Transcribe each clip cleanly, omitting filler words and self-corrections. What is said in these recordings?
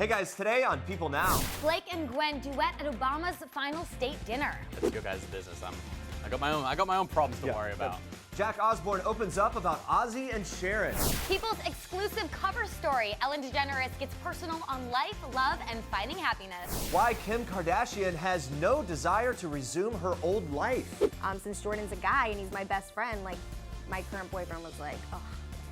Hey guys, today on People Now. Blake and Gwen duet at Obama's final state dinner. It's your guys' business. I got my own problems to worry about. Jack Osbourne opens up about Ozzy and Sharon. People's exclusive cover story. Ellen DeGeneres gets personal on life, love, and finding happiness. Why Kim Kardashian has no desire to resume her old life. Since Jordan's a guy and he's my best friend, like my current boyfriend was like, oh,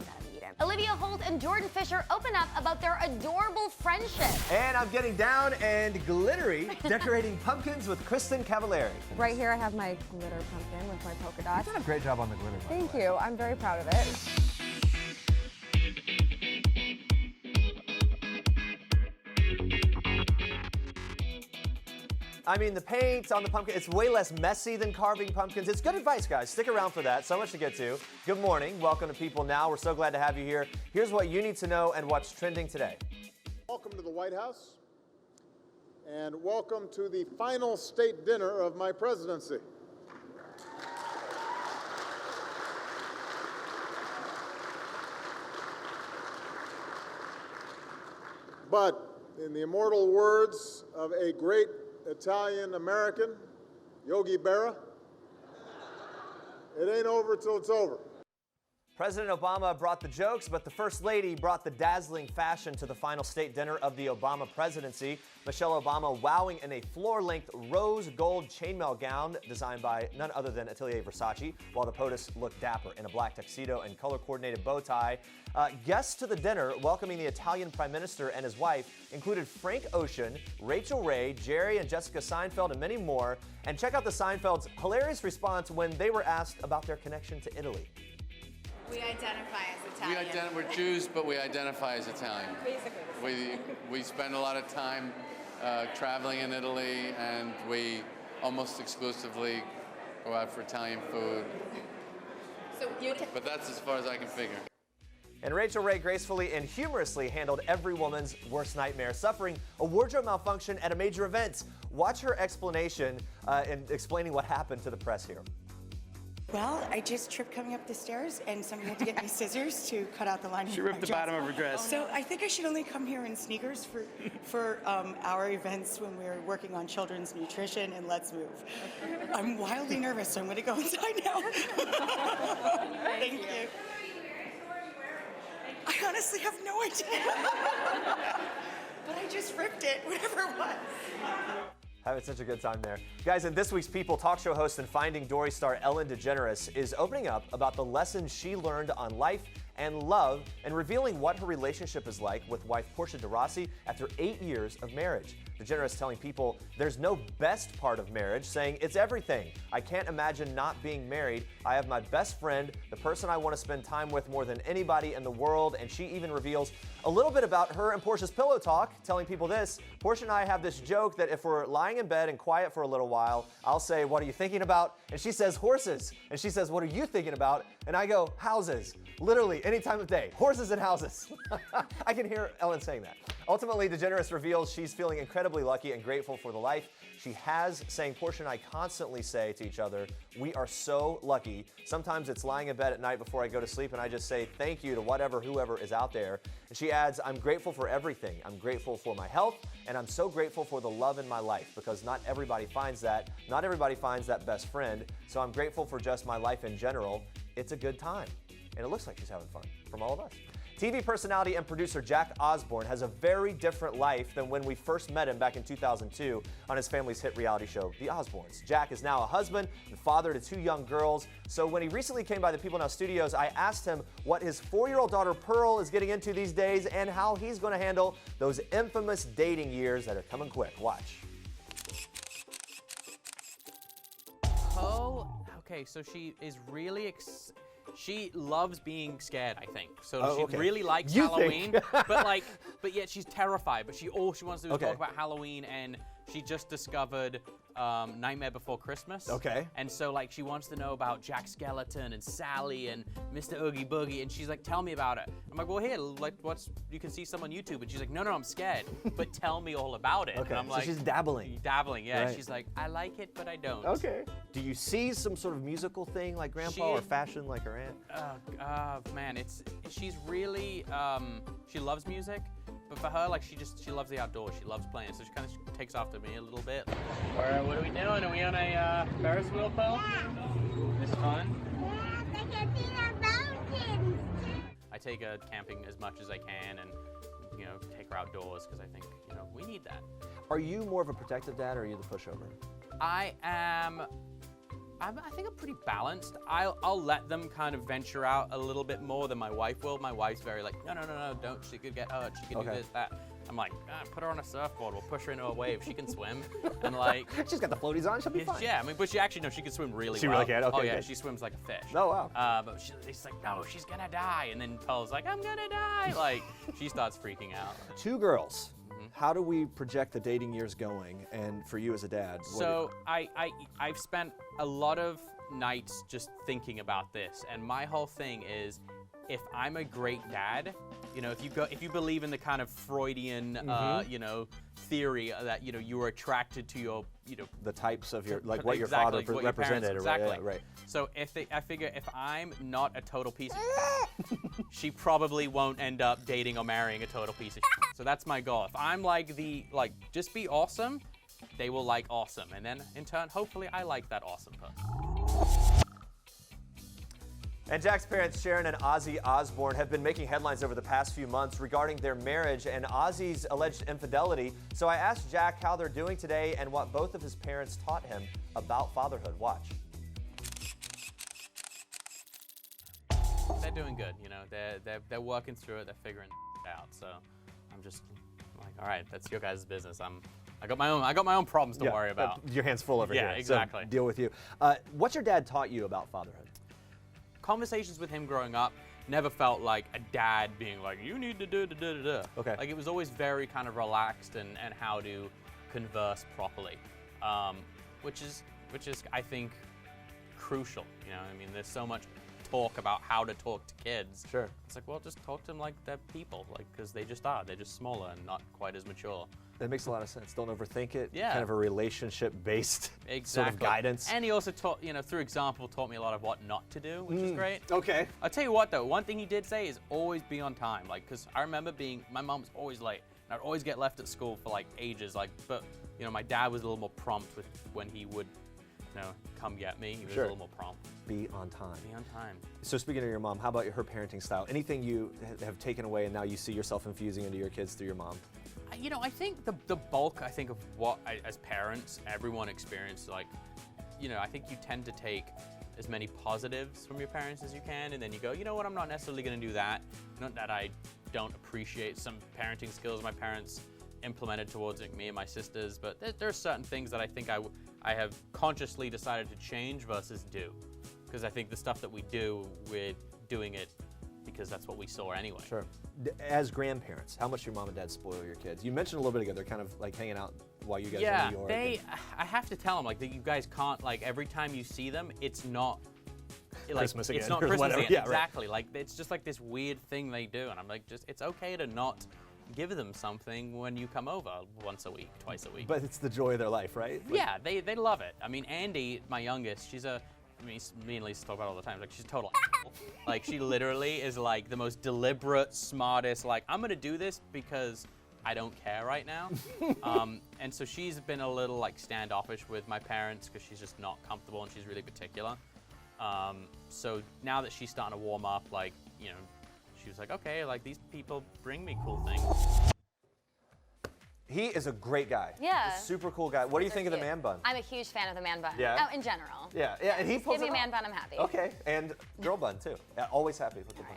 I gotta meet him. Olivia Holt and Jordan Fisher open up about their adorable friendship. And I'm getting down and glittery, decorating pumpkins with Kristen Cavallari. Right here I have my glitter pumpkin with my polka dots. You've done a great job on the glitter. Thank you. I'm very proud of it. I mean, the paint on the pumpkin, it's way less messy than carving pumpkins. It's good advice, guys. Stick around for that. So much to get to. Good morning. Welcome to People Now. We're so glad to have you here. Here's what you need to know and what's trending today. Welcome to the White House, and welcome to the final state dinner of my presidency. But in the immortal words of a great Italian-American, Yogi Berra, it ain't over till it's over. President Obama brought the jokes, but the First Lady brought the dazzling fashion to the final state dinner of the Obama presidency. Michelle Obama wowing in a floor-length rose gold chainmail gown designed by none other than Atelier Versace, while the POTUS looked dapper in a black tuxedo and color-coordinated bow tie. Guests to the dinner welcoming the Italian Prime Minister and his wife included Frank Ocean, Rachel Ray, Jerry and Jessica Seinfeld, and many more. And check out the Seinfelds' hilarious response when they were asked about their connection to Italy. We identify as Italian. We're Jews, but we identify as Italian. Basically. We spend a lot of time traveling in Italy, and we almost exclusively go out for Italian food. But that's as far as I can figure. And Rachel Ray gracefully and humorously handled every woman's worst nightmare, suffering a wardrobe malfunction at a major event. Watch her explanation in explaining what happened to the press here. Well, I just tripped coming up the stairs, and somebody had to get me scissors to cut out the lining. She ripped the bottom of her dress. So I think I should only come here in sneakers for our events when we're working on children's nutrition and Let's Move. I'm wildly nervous, so I'm going to go inside now. Thank you. I honestly have no idea. But I just ripped it, whatever it was. Having such a good time there. Guys, and this week's People talk show host and Finding Dory star Ellen DeGeneres is opening up about the lessons she learned on life and love and revealing what her relationship is like with wife Portia de Rossi after 8 years of marriage. DeGeneres telling People there's no best part of marriage, saying it's everything. I can't imagine not being married. I have my best friend, the person I want to spend time with more than anybody in the world, and she even reveals a little bit about her and Portia's pillow talk, telling People this. Portia and I have this joke that if we're lying in bed and quiet for a little while, I'll say, what are you thinking about? And she says, horses. And she says, what are you thinking about? And I go, houses. Literally, any time of day. Horses and houses. I can hear Ellen saying that. Ultimately, DeGeneres reveals she's feeling incredibly lucky and grateful for the life she has, saying Portia and I constantly say to each other, we are so lucky. Sometimes it's lying in bed at night before I go to sleep and I just say thank you to whoever is out there. And she adds, I'm grateful for everything. I'm grateful for my health, and I'm so grateful for the love in my life, because not everybody finds that. Not everybody finds that best friend. So I'm grateful for just my life in general. It's a good time. And it looks like she's having fun, from all of us. TV personality and producer Jack Osbourne has a very different life than when we first met him back in 2002 on his family's hit reality show, The Osbournes. Jack is now a husband and father to 2 young girls. So when he recently came by the People Now studios, I asked him what his 4-year-old daughter Pearl is getting into these days and how he's going to handle those infamous dating years that are coming quick. Watch. Oh, okay, so she is really she loves being scared, I think. So she really likes Halloween, but yet she's terrified. But all she wants to do is talk about Halloween, and she just discovered Nightmare Before Christmas. Okay. And so like she wants to know about Jack Skellington and Sally and Mr. Oogie Boogie, and she's like, tell me about it. I'm like, well, here, like, you can see some on YouTube. And she's like, no, I'm scared, but tell me all about it. Okay. And I'm like, so she's dabbling. Dabbling, yeah. Right. She's like, I like it, but I don't. Okay. Do you see some sort of musical thing like Grandpa or fashion like her aunt? Man, she's really, she loves music, But for her, like she loves the outdoors. She loves playing, so she kind of takes after me a little bit. What are we doing? Are we on a Ferris wheel, Pearl? Yeah. This fun? Yeah, I can see the mountains. I take her camping as much as I can, and take her outdoors because I think we need that. Are you more of a protective dad, or are you the pushover? I think I'm pretty balanced. I'll let them kind of venture out a little bit more than my wife will. My wife's very like, no, don't. She could get hurt. She can do this, that. I'm like, put her on a surfboard. We'll push her into a wave. She can swim. And like, she's got the floaties on. She'll be fine. Yeah, I mean, but she actually she can swim really well. She really can. Okay. Oh yeah, good. she swims like a fish. Oh wow. But she's like, no, she's gonna die. And then Pearl's like, I'm gonna die. Like, she starts freaking out. 2 girls. How do we project the dating years going? And for you as a dad, so I've spent a lot of nights just thinking about this, and my whole thing is, if I'm a great dad, if you believe in the kind of Freudian, theory that you were attracted to your, the types of your what your father represented, exactly. Right. So I figure if I'm not a total piece of shit, she probably won't end up dating or marrying a total piece of shit. So that's my goal. If I'm just be awesome, they will like awesome, and then in turn, hopefully, I like that awesome person. And Jack's parents, Sharon and Ozzy Osbourne, have been making headlines over the past few months regarding their marriage and Ozzy's alleged infidelity. So I asked Jack how they're doing today and what both of his parents taught him about fatherhood. Watch. They're doing good, they're working through it, they're figuring it out. So I'm just like, all right, that's your guys' business. I got my own problems to worry about. Your hands full over here. Yeah, exactly. So deal with you. What's your dad taught you about fatherhood? Conversations with him growing up never felt like a dad being like, you need to do da. Okay. Like, it was always very kind of relaxed and how to converse properly, which is I think crucial. I mean, there's so much talk about how to talk to kids. Sure. It's like, well, just talk to them like they're people, because they just are. They're just smaller and not quite as mature. That makes a lot of sense. Don't overthink it. Yeah. Kind of a relationship-based sort of guidance. And he also taught, through example, taught me a lot of what not to do, which is great. Okay. I'll tell you what, though, one thing he did say is always be on time. Because I remember my mom was always late, and I'd always get left at school for ages. But my dad was a little more prompt when he would, come get me. He was a little more prompt. Be on time. Be on time. So speaking of your mom, how about her parenting style? Anything you have taken away and now you see yourself infusing into your kids through your mom? I think the bulk, of what as parents, everyone experiences, I think you tend to take as many positives from your parents as you can, and then you go, you know what, I'm not necessarily going to do that. Not that I don't appreciate some parenting skills my parents implemented towards me and my sisters, but there are certain things that I think I have consciously decided to change versus do. Because I think the stuff that we do, we're doing it because that's what we saw anyway. Sure. As grandparents, how much do your mom and dad spoil your kids? You mentioned a little bit ago, they're kind of hanging out while you guys are in New York. I have to tell them, that you guys can't, every time you see them, it's not Christmas again. It's not or Christmas whatever. again. Yeah, exactly. Right. It's just this weird thing they do. And I'm it's okay to not give them something when you come over once a week, twice a week. But it's the joy of their life, right? Yeah, they love it. I mean, Andy, my youngest, me and Lisa talk about it all the time. She's a total she literally is the most deliberate, smartest, I'm gonna do this because I don't care right now. And so she's been a little standoffish with my parents because she's just not comfortable and she's really particular. So now that she's starting to warm up, she was like, okay, these people bring me cool things. He is a great guy. Yeah. A super cool guy. What do you think of the man bun? I'm a huge fan of the man bun. Yeah. Oh, in general. Yeah, and he pulls Give me it a man off. bun, I'm happy. Okay, and girl bun too. Yeah, always happy with the bun.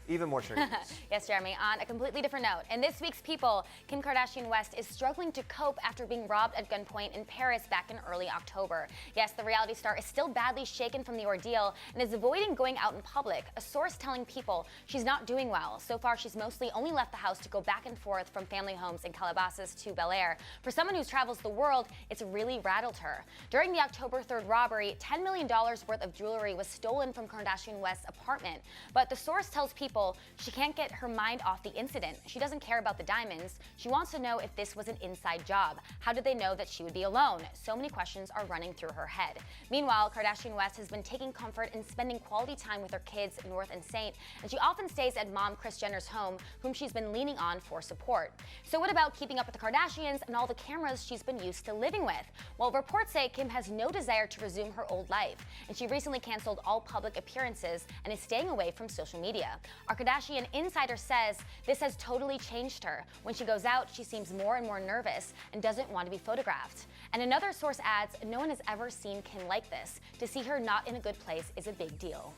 Even more tricky. Yes, Jeremy. On a completely different note, in this week's People, Kim Kardashian West is struggling to cope after being robbed at gunpoint in Paris back in early October. Yes, the reality star is still badly shaken from the ordeal and is avoiding going out in public. A source telling People she's not doing well. So far, she's mostly only left the house to go back and forth from family homes in Calabasas to Bel Air. For someone who travels the world, it's really rattled her. During the October 3rd robbery, $10 million worth of jewelry was stolen from Kardashian West's apartment. But the source tells People People she can't get her mind off the incident. She doesn't care about the diamonds. She wants to know if this was an inside job. How did they know that she would be alone? So many questions are running through her head. Meanwhile, Kardashian West has been taking comfort in spending quality time with her kids, North and Saint, and she often stays at mom Kris Jenner's home, whom she's been leaning on for support. So what about keeping up with the Kardashians and all the cameras she's been used to living with? Well, reports say Kim has no desire to resume her old life, and she recently canceled all public appearances and is staying away from social media. Our Kardashian insider says this has totally changed her. When she goes out, she seems more and more nervous and doesn't want to be photographed. And another source adds, no one has ever seen Kim like this. To see her not in a good place is a big deal.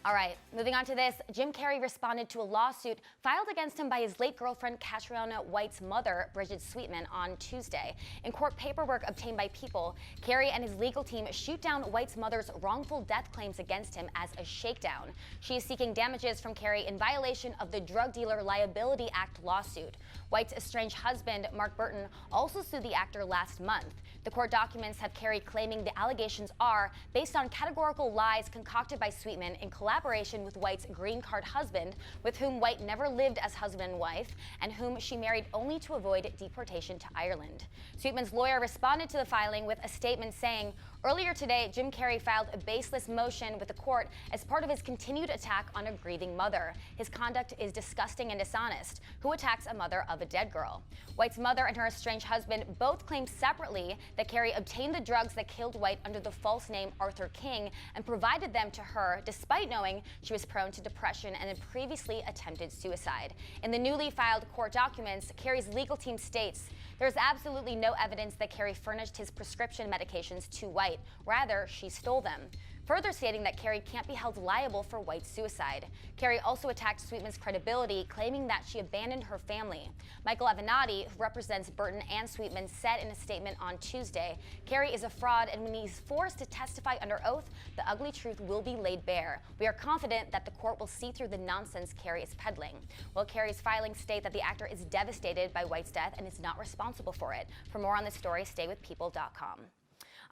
All right, moving on to this, Jim Carrey responded to a lawsuit filed against him by his late girlfriend Catriona White's mother, Bridget Sweetman, on Tuesday. In court paperwork obtained by People, Carrey and his legal team shoot down White's mother's wrongful death claims against him as a shakedown. She is seeking damages from Carrey in violation of the Drug Dealer Liability Act lawsuit. White's estranged husband, Mark Burton, also sued the actor last month. The court documents have Carrey claiming the allegations are based on categorical lies concocted by Sweetman in collaboration with White's green card husband, with whom White never lived as husband and wife, and whom she married only to avoid deportation to Ireland. Sweetman's lawyer responded to the filing with a statement saying, earlier today, Jim Carrey filed a baseless motion with the court as part of his continued attack on a grieving mother. His conduct is disgusting and dishonest. Who attacks a mother of a dead girl? White's mother and her estranged husband both claimed separately that Carrey obtained the drugs that killed White under the false name Arthur King and provided them to her despite knowing she was prone to depression and had previously attempted suicide. In the newly filed court documents, Carrey's legal team states, there is absolutely no evidence that Carrey furnished his prescription medications to White. Rather, she stole them. Further stating that Carrey can't be held liable for White's suicide. Carrey also attacked Sweetman's credibility, claiming that she abandoned her family. Michael Avenatti, who represents Burton and Sweetman, said in a statement on Tuesday, Carrey is a fraud, and when he's forced to testify under oath, the ugly truth will be laid bare. We are confident that the court will see through the nonsense Carrey is peddling. Well, Carrey's filings state that the actor is devastated by White's death and is not responsible for it. For more on this story, stay with people.com.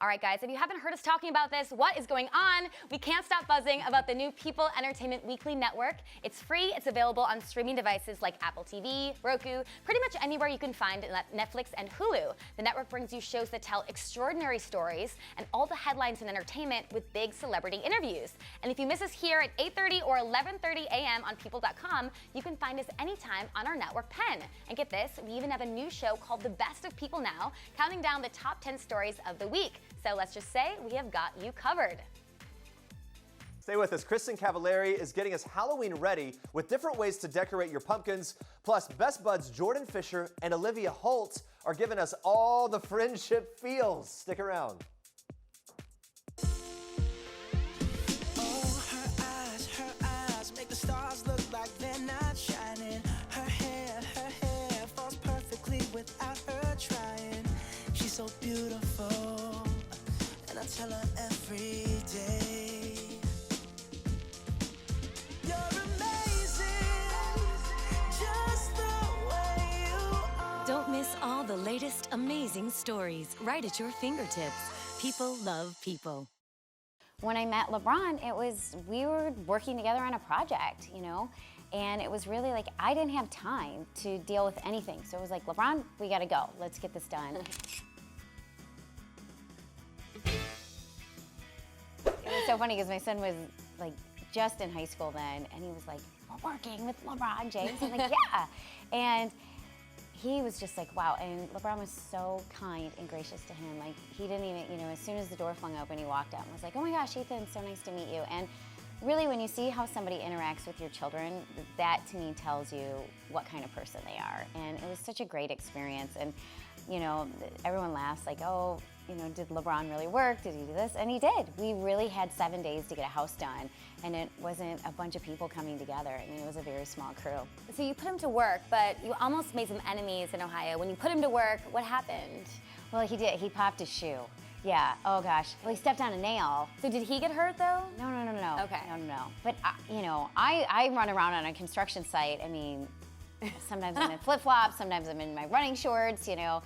All right, guys, if you haven't heard us talking about this, what is going on? We can't stop buzzing about the new People Entertainment Weekly Network. It's free. It's available on streaming devices like Apple TV, Roku, pretty much anywhere you can find Netflix and Hulu. The network brings you shows that tell extraordinary stories and all the headlines in entertainment with big celebrity interviews. And if you miss us here at 8:30 or 11:30 a.m. on People.com, you can find us anytime on our network pen. And get this, we even have a new show called The Best of People now, counting down the top 10 stories of the week. So let's just say we have got you covered. Stay with us. Kristen Cavallari is getting us Halloween ready with different ways to decorate your pumpkins. Plus, best buds Jordan Fisher and Olivia Holt are giving us all the friendship feels. Stick around. Oh, her eyes make the stars look like they're not shining. Her hair falls perfectly without her trying. She's so beautiful. And I tell her every day, you're amazing, just the way you are. Don't miss all the latest amazing stories right at your fingertips. People love People. When I met LeBron, we were working together on a project, you know, and it was really like I didn't have time to deal with anything. So it was like, LeBron, we gotta go. Let's get this done. It was so funny because my son was like just in high school then, and he was like, we're working with LeBron James. I'm like, yeah. And he was just like, wow. And LeBron was so kind and gracious to him. Like, he didn't even, you know, as soon as the door flung open, he walked out and was like, oh my gosh, Ethan, so nice to meet you. And really, when you see how somebody interacts with your children, that to me tells you what kind of person they are. And it was such a great experience. And, you know, everyone laughs like, oh, you know, did LeBron really work? Did he do this? And he did. We really had 7 days to get a house done, and it wasn't a bunch of people coming together. I mean, it was a very small crew. So you put him to work, but you almost made some enemies in Ohio. When you put him to work, what happened? Well, he did. He popped his shoe. Yeah. Oh gosh. Well, he stepped on a nail. So did he get hurt though? No. Okay. No. But you know, I run around on a construction site. I mean, sometimes I'm in flip-flops, sometimes I'm in my running shorts. You know,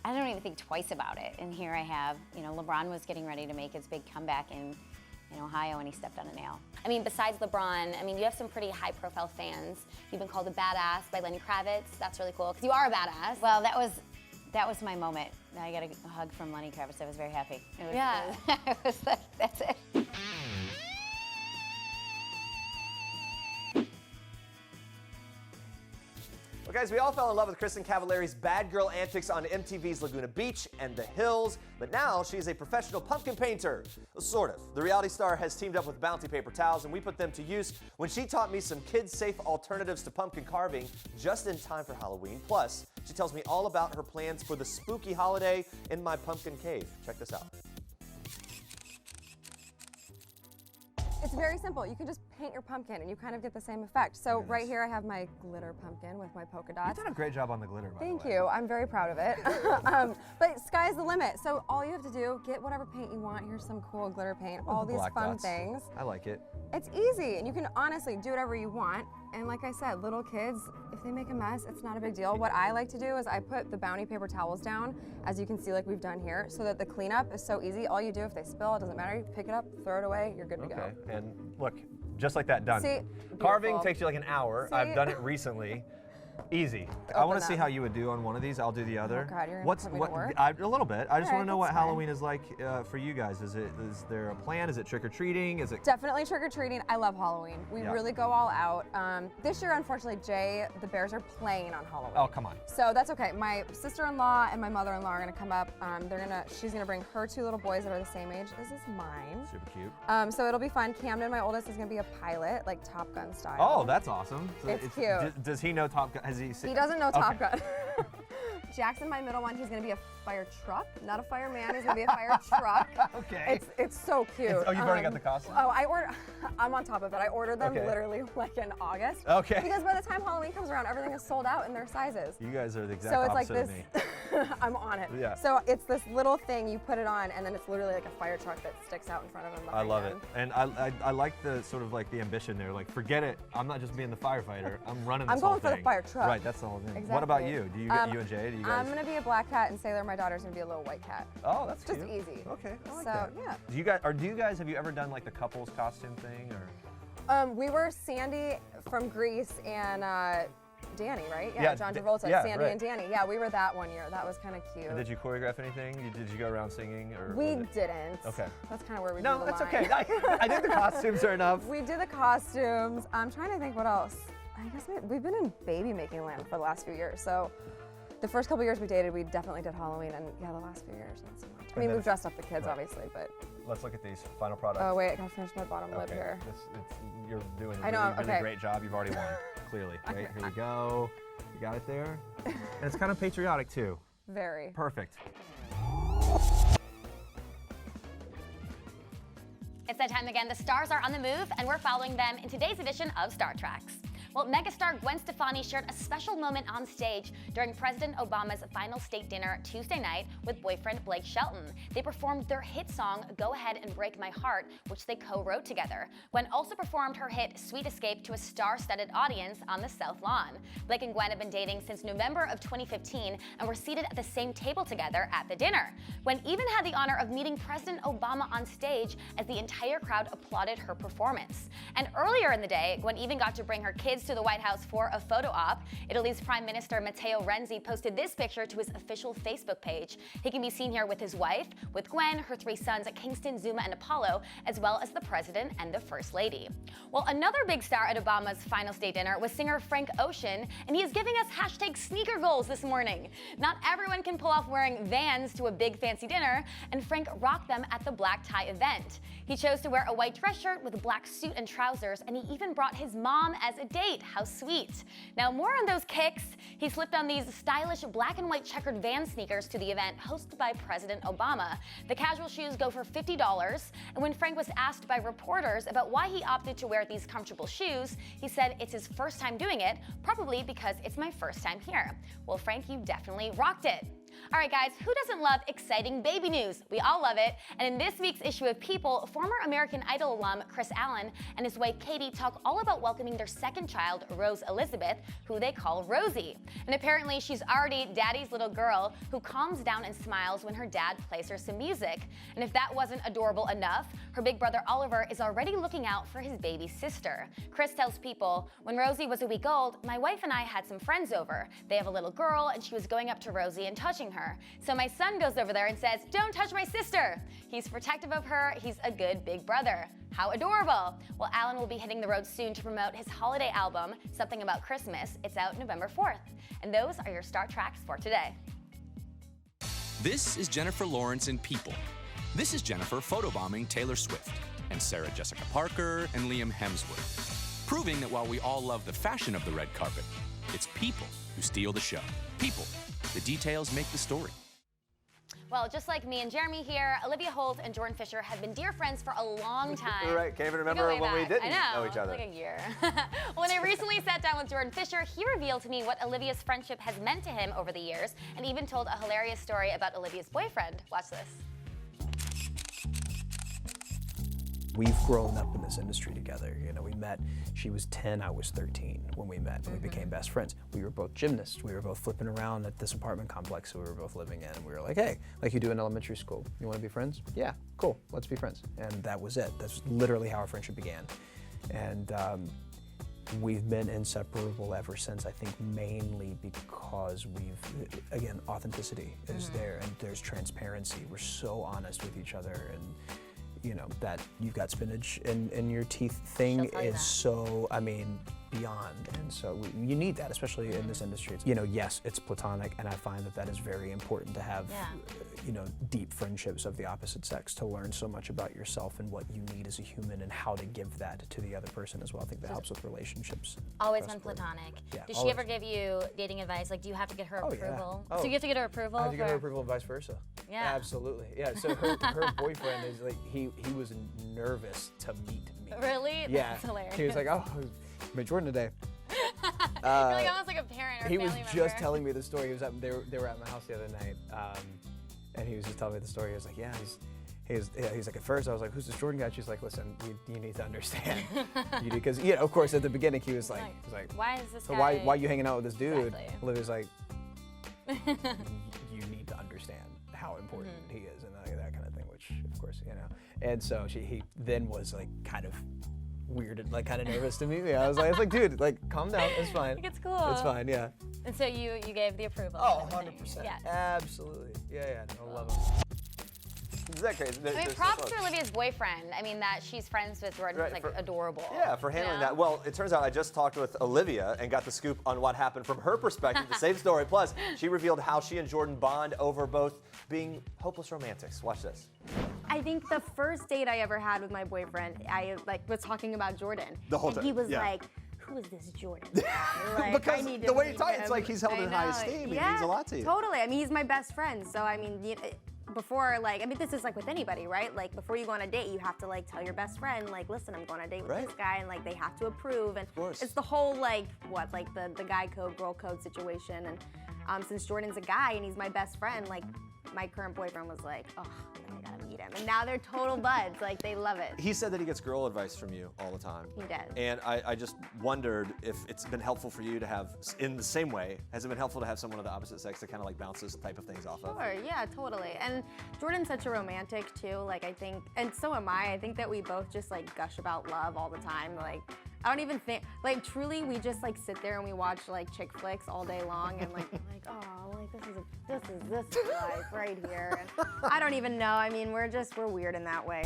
I don't even think twice about it. And here I have, you know, LeBron was getting ready to make his big comeback, and in Ohio and he stepped on a nail. I mean, besides LeBron, I mean, you have some pretty high-profile fans. You've been called a badass by Lenny Kravitz. That's really cool, because you are a badass. Well, that was my moment. I got a hug from Lenny Kravitz. I was very happy. That's it. Well, guys, we all fell in love with Kristen Cavallari's bad girl antics on MTV's Laguna Beach and The Hills, but now she's a professional pumpkin painter. Sort of. The reality star has teamed up with Bounty Paper Towels, and we put them to use when she taught me some kid-safe alternatives to pumpkin carving just in time for Halloween. Plus, she tells me all about her plans for the spooky holiday in my pumpkin cave. Check this out. It's very simple. You can just paint your pumpkin and you kind of get the same effect. So right here I have my glitter pumpkin with my polka dots. You've done a great job on the glitter, by the way. Thank you. I'm very proud of it. But sky's the limit. So all you have to do, get whatever paint you want. Here's some cool glitter paint. All these fun things. I like it. It's easy, and you can honestly do whatever you want. And like I said, little kids, if they make a mess, it's not a big deal. What I like to do is I put the Bounty Paper Towels down, as you can see like we've done here, so that the cleanup is so easy. All you do, if they spill, it doesn't matter. You pick it up, throw it away, you're good to go. Okay, and look, just like that, done. See, carving beautiful. takes you like an hour. See? I've done it recently. Easy. I want to see how you would do on one of these. I'll do the other. Oh God, you're gonna put me to work? A little bit. I just want to know what that's fine. Halloween is like for you guys. Is there a plan? Is it trick or treating? Is it Definitely trick or treating. I love Halloween. We really go all out. This year, unfortunately, Jay, the Bears are playing on Halloween. Oh, come on. So that's okay. My sister-in-law and my mother-in-law are gonna come up. She's gonna bring her two little boys that are the same age. This is mine. Super cute. So it'll be fun. Camden, my oldest, is gonna be a pilot, like Top Gun style. Oh, that's awesome. So It's cute. Does he know Top Gun? Has he seen? He doesn't know Top Gun. Jackson, my middle one, he's gonna be a fire truck, not a fireman. He's gonna be a fire truck. Okay. It's so cute. Oh, you've already got the costume? Oh, I'm on top of it. I ordered them literally like in August. Okay. Because by the time Halloween comes around, everything is sold out in their sizes. You guys are the exact So it's opposite like of me. this. I'm on it. Yeah. So it's this little thing you put it on, and then it's literally like a fire truck that sticks out in front of him. I love it, and I like the sort of like the ambition there. Like, forget it. I'm not just being the firefighter. I'm running this I'm going whole for the thing. fire truck. Right, that's the whole thing. Exactly. What about you? Do you you and Jay? Do you guys? I'm gonna be a black cat and Sailor. My daughter's gonna be a little white cat. Oh, that's just cute. easy. Okay, I like so that. yeah. Do you guys have you ever done like the couples costume thing or? We were Sandy from Grease and Danny, right? Yeah, John Travolta, yeah, Sandy right. and Danny. Yeah, we were that one year. That was kind of cute. Did you choreograph anything? Did you go around singing or? We didn't. Okay. That's kind of where we No, drew the that's line. okay. I think the costumes are enough. We did the costumes. I'm trying to think what else. I guess we've been in baby making land for the last few years. So the first couple years we dated, we definitely did Halloween, and yeah, the last few years not so much. I mean, we've dressed up the kids, obviously, but. Let's look at these final products. Oh wait, I gotta finish my bottom lip here. You're doing I a know, really okay. great job. You've already won, clearly. Right, here we go. You got it there. And it's kind of patriotic too. Very. Perfect. It's that time again. The stars are on the move, and we're following them in today's edition of Star Treks. Well, megastar Gwen Stefani shared a special moment on stage during President Obama's final state dinner Tuesday night with boyfriend Blake Shelton. They performed their hit song, Go Ahead and Break My Heart, which they co-wrote together. Gwen also performed her hit, Sweet Escape, to a star-studded audience on the South Lawn. Blake and Gwen have been dating since November of 2015 and were seated at the same table together at the dinner. Gwen even had the honor of meeting President Obama on stage as the entire crowd applauded her performance. And earlier in the day, Gwen even got to bring her kids to the White House for a photo op. Italy's Prime Minister Matteo Renzi posted this picture to his official Facebook page. He can be seen here with his wife, with Gwen, her 3 sons, Kingston, Zuma, and Apollo, as well as the President and the First Lady. Well, another big star at Obama's final state dinner was singer Frank Ocean, and he is giving us hashtag sneaker goals this morning. Not everyone can pull off wearing Vans to a big fancy dinner, and Frank rocked them at the black tie event. He chose to wear a white dress shirt with a black suit and trousers, and he even brought his mom as a date. How sweet. Now, more on those kicks. He slipped on these stylish black and white checkered Vans sneakers to the event hosted by President Obama. The casual shoes go for $50, and when Frank was asked by reporters about why he opted to wear these comfortable shoes, he said it's his first time doing it, probably because it's my first time here. Well, Frank, you definitely rocked it. All right, guys, who doesn't love exciting baby news? We all love it. And in this week's issue of People, former American Idol alum Chris Allen and his wife Katie talk all about welcoming their second child, Rose Elizabeth, who they call Rosie. And apparently she's already daddy's little girl who calms down and smiles when her dad plays her some music. And if that wasn't adorable enough, her big brother Oliver is already looking out for his baby sister. Chris tells People, when Rosie was a week old, my wife and I had some friends over. They have a little girl and she was going up to Rosie and touching her. So my son goes over there and says, "Don't touch my sister." He's protective of her. He's a good big brother. How adorable. Well, Allen will be hitting the road soon to promote his holiday album, Something About Christmas. It's out November 4th. And those are your Star Tracks for today. This is Jennifer Lawrence in People. This is Jennifer photobombing Taylor Swift and Sarah Jessica Parker and Liam Hemsworth, proving that while we all love the fashion of the red carpet, it's people who steal the show. People. The details make the story. Well, just like me and Jeremy here, Olivia Holt and Jordan Fisher have been dear friends for a long time. Right, can't even remember when we didn't know each other. Like a year. When I recently sat down with Jordan Fisher, he revealed to me what Olivia's friendship has meant to him over the years, and even told a hilarious story about Olivia's boyfriend. Watch this. We've grown up in this industry together. You know, we met, she was 10, I was 13 when we met, and we became best friends. We were both gymnasts. We were both flipping around at this apartment complex that we were both living in. We were like, hey, like you do in elementary school, you wanna be friends? Yeah, cool, let's be friends. And that was it. That's literally how our friendship began. And we've been inseparable ever since, I think mainly because we've, again, authenticity is there and there's transparency. We're so honest with each other, and you know, that you've got spinach in your teeth thing is so, I mean, beyond. And so you need that, especially in this industry. You know, yes, it's platonic, and I find that that is very important to have, you know, deep friendships of the opposite sex, to learn so much about yourself and what you need as a human and how to give that to the other person as well. I think that helps with relationships. Always been platonic. Yeah, Does she ever give you dating advice? Like, do you have to get her approval? Yeah. Oh. So you have to get her approval? I have to get her approval and vice versa. Yeah. Absolutely. Yeah, so her boyfriend is like, he was nervous to meet me. Really? Yeah. That's hilarious. He was like, oh, I met Jordan today. You're like almost like a parent or he family was member. just telling me the story. He was they were at my house the other night, and he was just telling me the story. He was like, yeah, he's like, at first I was like, who's this Jordan guy? She's like, listen, you need to understand. You do, because, you know, of course, at the beginning he was like, why is this so guy? why are you hanging out with this dude? Exactly. Olivia's like, you need to understand how important he is, and that kind of thing, which of course, you know. And so he then was like kind of weird and like kind of nervous to meet me. I was like, dude, like, calm down, it's fine. It's cool. It's fine, yeah. And so you gave the approval. Oh, 100%. Yes. Absolutely. Yeah, I love him. Is that crazy? I mean, props to Olivia's boyfriend. I mean, that she's friends with Jordan is like adorable. Yeah, for handling that. Well, it turns out I just talked with Olivia and got the scoop on what happened from her perspective, the same story. Plus, she revealed how she and Jordan bond over both being hopeless romantics. Watch this. I think the first date I ever had with my boyfriend, I was talking about Jordan. The whole time. And he was like, who is this Jordan? Like, because the way you talk, it's like he's held in high esteem. Yeah, He means a lot to you. Totally. I mean, he's my best friend. So, I mean, before, like, I mean, this is like with anybody, right? Like, before you go on a date, you have to like tell your best friend, like, listen, I'm going on a date with this guy, and like they have to approve. And it's the whole like the guy code, girl code situation. And since Jordan's a guy and he's my best friend, like my current boyfriend was like, oh, I gotta meet him. And now they're total buds. Like, they love it. He said that he gets girl advice from you all the time. He does. And I just wondered if it's been helpful for you to have, in the same way, has it been helpful to have someone of the opposite sex to kind of like bounce this type of things off of? Sure, yeah, totally. And Jordan's such a romantic too. Like, I think, and so am I. I think that we both just like gush about love all the time. Like, I don't even think, like, truly, we just like sit there and we watch like chick flicks all day long, and like, oh, like this is life right here. And I don't even know. I mean, we're weird in that way.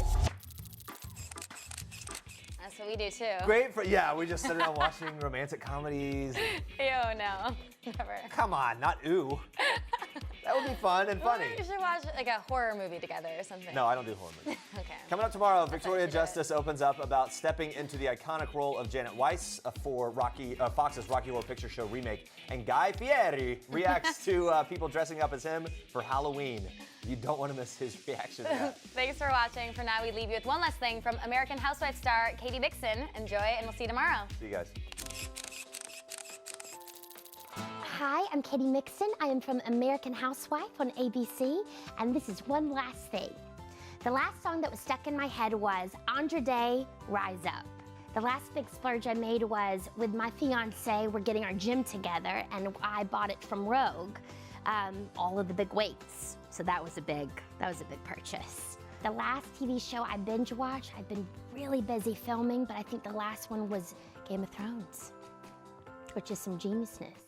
That's what we do too. Great for, yeah, we just sit around watching romantic comedies. Ew, no, never. Come on, not ooh. That would be fun and funny. We should watch like a horror movie together or something. No, I don't do horror movies. Okay. Coming up tomorrow, Victoria Justice opens up about stepping into the iconic role of Janet Weiss for Fox's Rocky Horror Picture Show remake. And Guy Fieri reacts to people dressing up as him for Halloween. You don't want to miss his reaction to that. Thanks for watching. For now, we leave you with one last thing from American Housewives star Katie Dixon. Enjoy, and we'll see you tomorrow. See you guys. Hi, I'm Katie Mixon. I am from American Housewife on ABC, and this is One Last Thing. The last song that was stuck in my head was Andra Day, Rise Up. The last big splurge I made was with my fiance. We're getting our gym together, and I bought it from Rogue, all of the big weights. So that was a big purchase. The last TV show I binge watched, I've been really busy filming, but I think the last one was Game of Thrones, which is some geniusness.